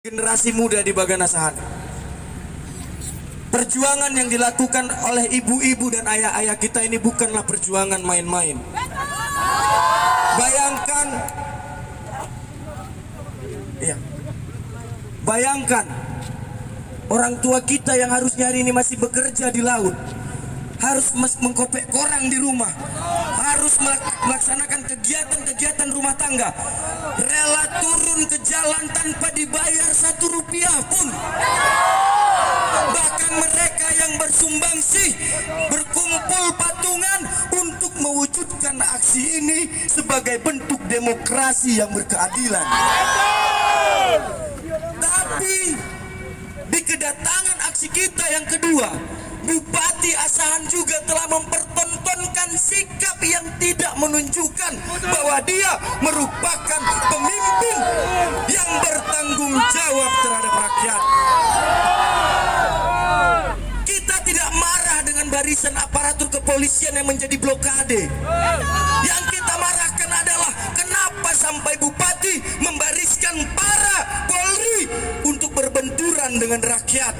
Generasi muda di Bagan Asahan, perjuangan yang dilakukan oleh ibu-ibu dan ayah-ayah kita ini bukanlah perjuangan main-main. Bayangkan orang tua kita yang harusnya hari ini masih bekerja di laut, harus mengkopek koran di rumah, harus melaksanakan kegiatan-kegiatan rumah tangga, rela turun ke jalan tanpa dibayar 1 rupiah pun. Bahkan mereka yang bersumbangsi berkumpul patungan untuk mewujudkan aksi ini sebagai bentuk demokrasi yang berkeadilan. Tapi di kedatangan aksi kita yang kedua, Bupati Asahan juga telah mempertontonkan sikap yang tidak menunjukkan bahwa dia merupakan pemimpin yang bertanggung jawab terhadap rakyat. Kita tidak marah dengan barisan aparatur kepolisian yang menjadi blokade. Yang kita marahkan adalah kenapa sampai Bupati membariskan para Polri untuk berbenturan dengan rakyat.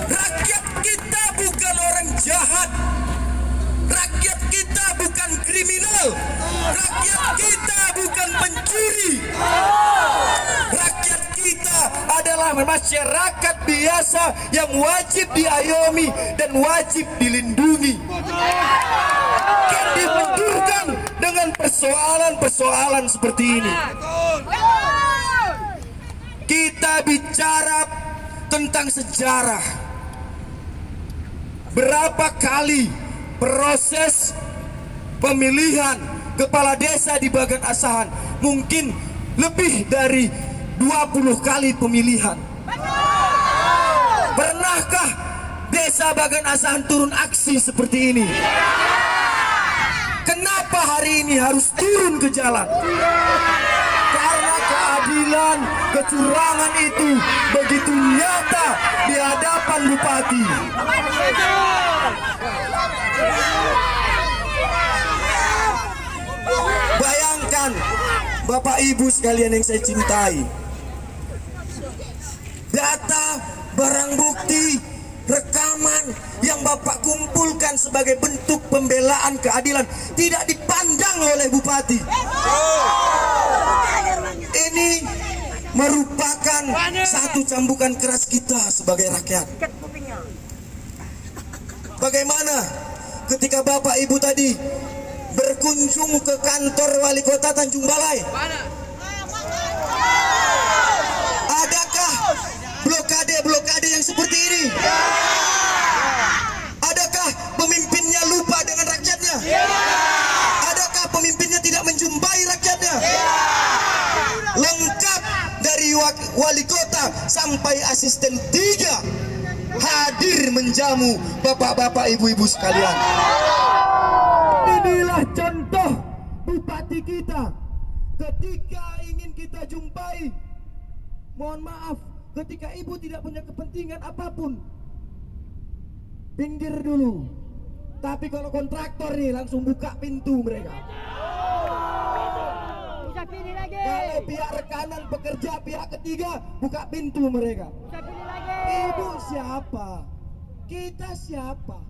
Rakyat kita bukan orang jahat. Rakyat kita bukan kriminal. Rakyat kita bukan pencuri. Rakyat kita adalah masyarakat biasa yang wajib diayomi dan wajib dilindungi. Kita dibenturkan dengan persoalan-persoalan seperti ini. Kita bicara tentang sejarah. Berapa kali proses pemilihan kepala desa di Bagan Asahan? Mungkin lebih dari 20 kali pemilihan. Pernahkah desa Bagan Asahan turun aksi seperti ini? Kenapa hari ini harus turun ke jalan? Karena keadilan, kecurangan itu begitu nyata di hadapan Bupati. Bayangkan Bapak Ibu sekalian yang saya cintai, data, barang bukti, rekaman yang Bapak kumpulkan sebagai bentuk pembelaan keadilan tidak dipandang oleh Bupati. Ini merupakan satu cambukan keras kita sebagai rakyat. Bagaimana ketika Bapak Ibu tadi berkunjung ke kantor Wali Kota Tanjung Balai? Adakah blokade-blokade yang seperti ini? Adakah pemimpinnya lupa dengan rakyatnya? Adakah pemimpinnya tidak menjumpai rakyatnya? Lengkap dari wali kota sampai asisten 3 hadir menjamu bapak-bapak, ibu-ibu sekalian. Inilah contoh bupati kita. Ketika ingin kita jumpai, mohon maaf, ketika ibu tidak punya kepentingan apapun, pinggir dulu. Tapi kalau kontraktor nih langsung buka pintu mereka. Kalau pihak rekanan bekerja, pihak ketiga buka pintu mereka. Ibu siapa? Kita siapa?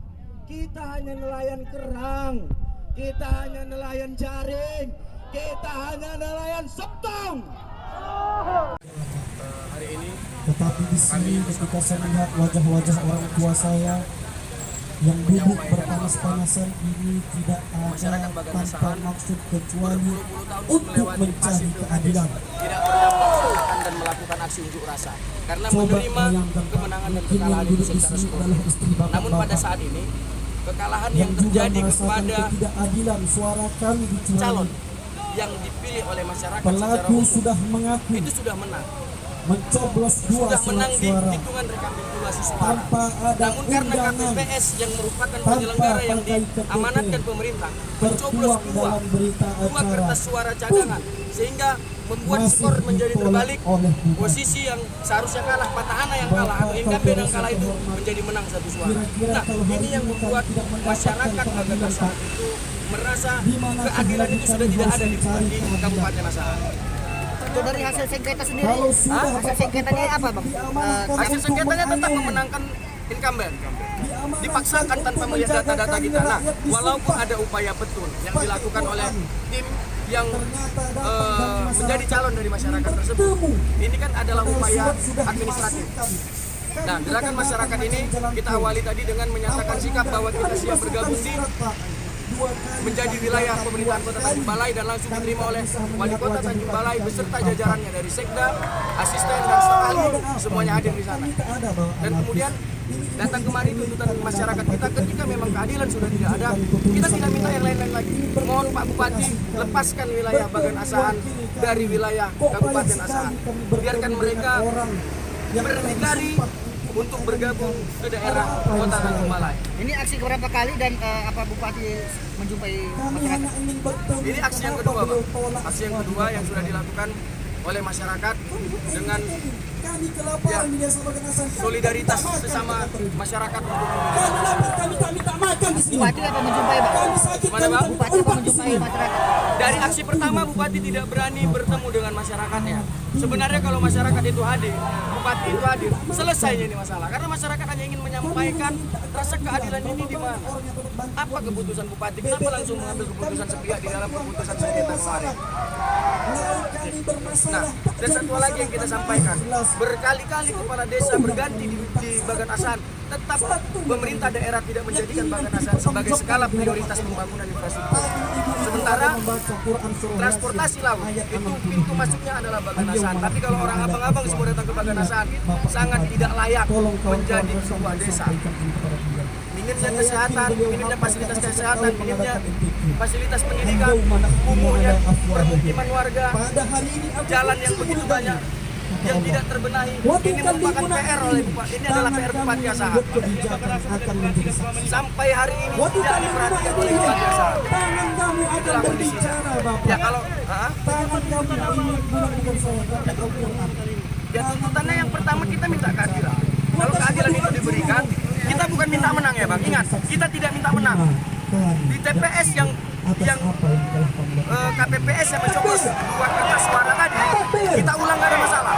Kita hanya nelayan kerang, kita hanya nelayan jaring, kita hanya nelayan septong. Hari ini, tetapi di sini ketika saya melihat wajah-wajah orang tua saya yang duduk berpanas-panasan ini tidak ada tanpa maksud kecuali untuk mencari keadilan. tidak pernah dan melakukan aksi unjuk rasa karena menerima kemenangan dan kekalahan itu secara sepuluh. Namun pada saat ini kekalahan yang terjadi kepada ketidakadilan suara kami calon yang dipilih oleh masyarakat pelaku secara sudah mengaku itu sudah menang. mencoblos 2 Sudah surat menang di suara hitungan rekapitulasi suara. tanpa ada Namun karena undangan, KPPS yang merupakan penyelenggara yang diamanatkan pemerintah mencoblos tertuang dalam berita dua acara kertas suara cadangan sehingga membuat skor menjadi terbalik. Posisi yang seharusnya kalah, petahana yang kalah atau incumbent yang kalah itu menjadi menang 1 suara. Nah, ini yang membuat masyarakat Bagan Asahan itu merasa keadilan itu sudah tidak ada di Kabupaten Asahan. Untuk dari hasil sengketa sendiri, Kalau sudah hasil sengketanya apa bang? Hasil sengketanya tetap memenangkan incumbent. Dipaksakan tanpa melihat data-data kita. Nah, walaupun ada upaya betul yang dilakukan oleh tim yang menjadi calon dari masyarakat tersebut, ini kan adalah upaya administratif. Nah, gerakan masyarakat ini kita awali tadi dengan menyatakan sikap bahwa kita siap bergabung di menjadi wilayah pemerintahan Kota Tanjung Balai dan langsung diterima oleh Wali Kota Tanjung Balai beserta jajarannya dari Sekda, asisten dan staf ahli, semuanya hadir di sana. Dan kemudian datang kemari tuntutan masyarakat kita ketika memang keadilan sudah tidak ada, kita tidak minta yang lain-lain lagi. Mohon Pak Bupati lepaskan wilayah Bagan Asahan dari wilayah Kabupaten Asahan. Biarkan mereka berdikari untuk bergabung ke daerah Kota Tanjung Balai. Ini aksi berapa kali dan apa Bupati menjumpai masyarakat? Ini aksi yang kedua, Pak. Aksi yang kedua yang sudah dilakukan oleh masyarakat dengan ya, solidaritas sesama masyarakat untuk Bupati apa menjumpai bang? Mana, Bang? Bupati apa menjumpai masyarakat? Dari aksi pertama Bupati tidak berani bertemu dengan masyarakatnya. Sebenarnya kalau masyarakat itu hadir, Bupati itu hadir, selesainya ini masalah. Karena masyarakat hanya ingin menyampaikan rasa keadilan ini di mana. Apa keputusan Bupati? Kenapa langsung mengambil keputusan sepihak di dalam keputusan sengketa kemarin? Nah, dan satu lagi yang kita sampaikan, berkali-kali kepala desa berganti di Bagan Asahan, tetap pemerintah daerah tidak menjadikan Bagan Asahan sebagai skala prioritas pembangunan infrastruktur. Sementara transportasi laut itu pintu masuknya adalah Bagan Asahan. Tapi kalau orang abang-abang semua datang ke Bagan Asahan, sangat tidak layak menjadi sebuah desa. Minimnya kesehatan, minimnya fasilitas kesehatan, minimnya fasilitas pendidikan, kumuhnya permukiman warga, jalan yang begitu banyak yang tidak terbenahi, ini merupakan PR oleh Bupati. Ini adalah PR Bupati Asahan. Sampai hari ini tidak diperhatikan oleh Bupati Asahan. Itulah kondisinya. Ya kalau, ya tuntutannya yang pertama kita minta keadilan. Kalau keadilan itu diberikan, kita bukan minta menang ya Bang. Ingat, kita tidak minta menang. Di TPS yang KPPS yang mencoblos buat kertas suara tadi, kita ulang gak ada masalah.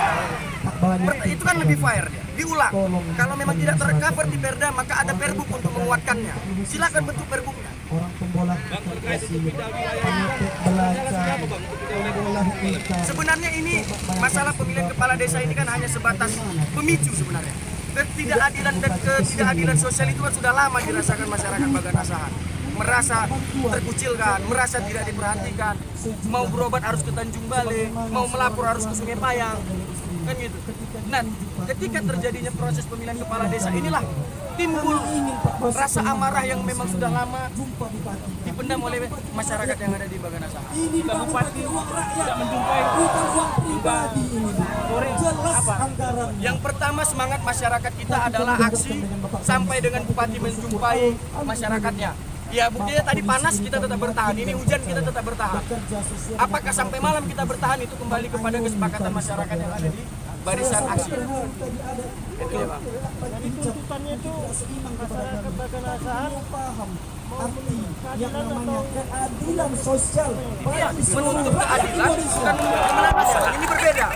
Itu kan lebih fair dia, diulang. Kalau memang tidak tercover di Perda, maka ada Perbuk untuk menguatkannya. Silakan bentuk Perbuknya. Sebenarnya ini masalah pemilihan kepala desa ini kan hanya sebatas pemicu sebenarnya. Ketidakadilan dan ketidakadilan sosial itu kan sudah lama dirasakan masyarakat Bagan Asahan. Merasa terkucilkan, merasa tidak diperhatikan. Mau berobat harus ke Tanjung Balai, mau melapor harus ke Sungai Payang. Kan gitu. Nah, ketika terjadinya proses pemilihan kepala desa inilah timbul rasa amarah yang memang sudah lama dipendam oleh masyarakat yang ada di Bagan Asahan. Bupati tidak menjumpai pribadi sore apa? Yang pertama semangat masyarakat kita adalah aksi sampai dengan Bupati menjumpai masyarakatnya. Ya buktinya tadi panas kita tetap bertahan, ini hujan kita tetap bertahan. Apakah sampai malam kita bertahan itu kembali kepada kesepakatan masyarakat yang ada di barisan aksi. Itu ya Bang. Jadi tuntutannya itu masyarakat Bagan Asahan paham arti yang namanya keadilan sosial. Iya, menuntut keadilan bukan menuntut kemenangan sosial. Ini berbeda.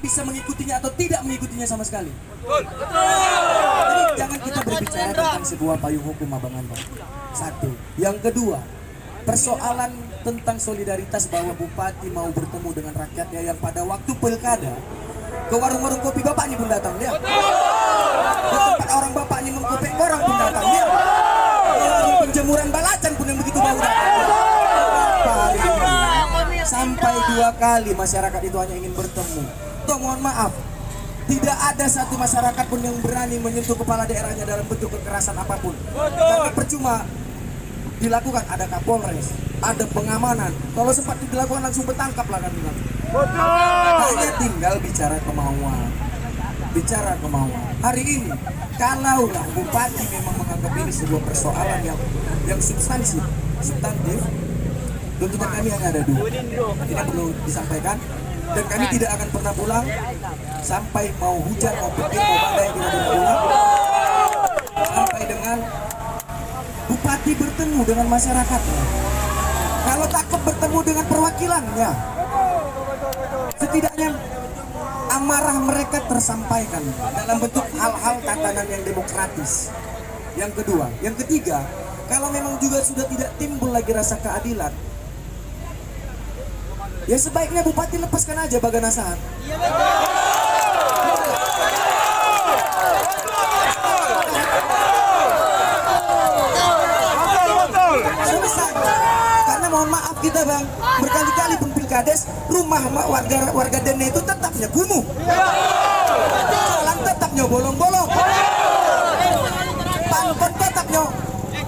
Bisa mengikutinya atau tidak mengikutinya sama sekali. Betul. Jadi jangan kita berbicara tentang sebuah payung hukum abang-abang. Satu. Yang kedua, persoalan tentang solidaritas bahwa Bupati mau bertemu dengan rakyatnya yang pada waktu pilkada ke warung-warung kopi bapak ini pun datang dia. Ke tempat orang bapak ini mengkopek orang pun datang dia. Ke warung penjemuran balacan pun yang begitu bau datang. Sampai 2 kali masyarakat itu hanya ingin bertemu. Toh mohon maaf, tidak ada satu masyarakat pun yang berani menyentuh kepala daerahnya dalam bentuk kekerasan apapun. Karena percuma dilakukan, ada Kapolres, ada pengamanan. Kalau sempat dilakukan langsung bertangkap lah kan bilang. Hanya tinggal bicara kemauan. Bicara kemauan. Hari ini, kalaulah Bupati memang menganggap ini sebuah persoalan yang substantif, tuntutan kami hanya ada 2. Tidak perlu disampaikan. Dan kami tidak akan pernah pulang sampai mau hujan, mau petir, mau badai, tidak akan pulang sampai dengan Bupati bertemu dengan masyarakatnya. Kalau takut bertemu dengan perwakilannya, Setidaknya amarah mereka tersampaikan dalam bentuk hal-hal tatanan yang demokratis. Yang kedua, yang ketiga, kalau memang juga sudah tidak timbul lagi rasa keadilan, ya sebaiknya bupati lepaskan aja Bagan Asahan. Selesai. Karena mohon maaf kita bang, berkali-kali pun pilkades, rumah warga Dene itu tetapnya kumuh, jalan tetapnya bolong-bolong, panpon tetapnya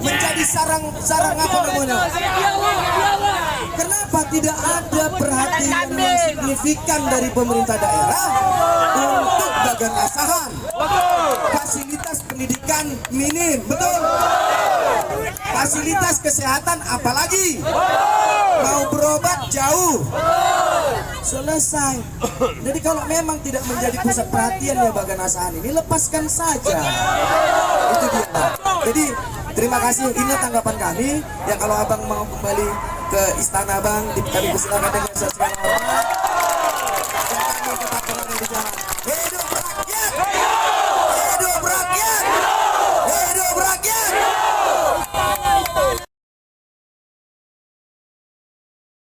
menjadi sarang apa namanya. Kenapa tidak ada perhatian yang signifikan dari pemerintah daerah untuk Bagan Asahan? Fasilitas pendidikan minim, betul. Fasilitas kesehatan apalagi, mau berobat jauh. Selesai. Jadi kalau memang tidak menjadi pusat perhatian ya Bagan Asahan ini, lepaskan saja. Itu dia. Jadi terima kasih, ini tanggapan kami. Yang kalau abang mau kembali ke istana bang, kami persilakan dengan sesuatu. Dan kami tetap berada di jalan. Hidup